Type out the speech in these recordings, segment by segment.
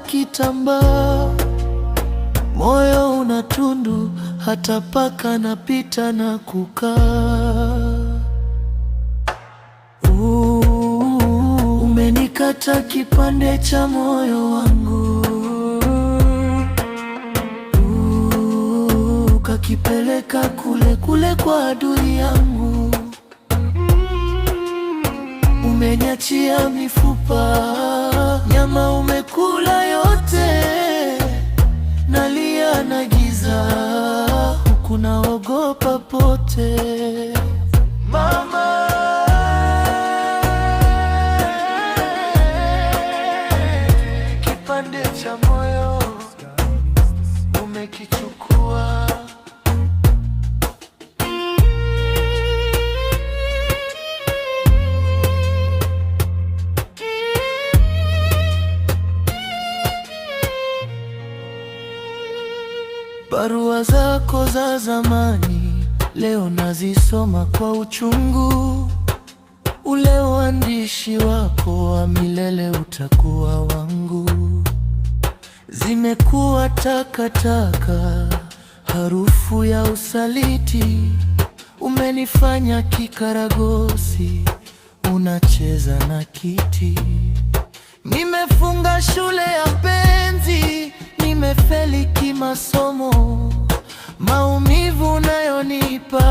kitambaa, moyo una tundu, hata paka napita na kukaa. Umenikata kipande cha moyo wangu, ukakipeleka kule kule kwa adui yangu. Umeniachia mifupa, nyama umekula yote, nalia na giza, huku naogopa pote. Mama, kipande cha moyo umekichukua. Barua zako za zamani leo nazisoma kwa uchungu. Ule uandishi wako wa milele utakuwa wangu. Zimekuwa takataka, harufu ya usaliti. Umenifanya kikaragosi, unacheza na kiti. Nimefunga shule ya penzi, nimefeli kimasomo. Maumivu unayonipa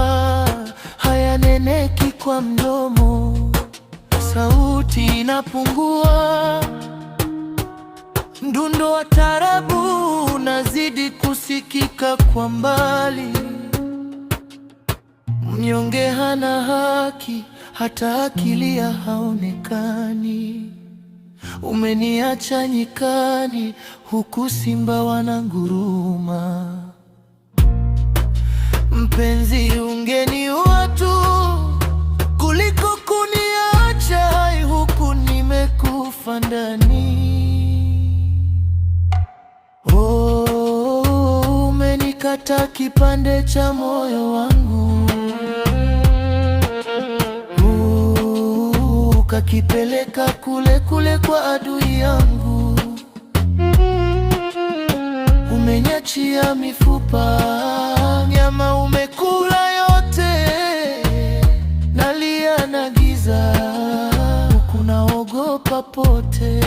hayaneneki kwa mdomo. Sauti inapungua, mdundo wa tarabu unazidi kusikika kwa mbali. Mnyonge hana haki, hata akilia haonekani. Umeniacha nyikani, huku simba wananguruma. Mpenzi, ungeniua tu kuliko kuniacha hai, huku nimekufa ndani. Umenikata kipande cha moyo wangu, ukakipeleka kule kule kwa adui yangu. Umeniachia mifupa, nyama umekula yote, nalia na giza, huku naogopa pote.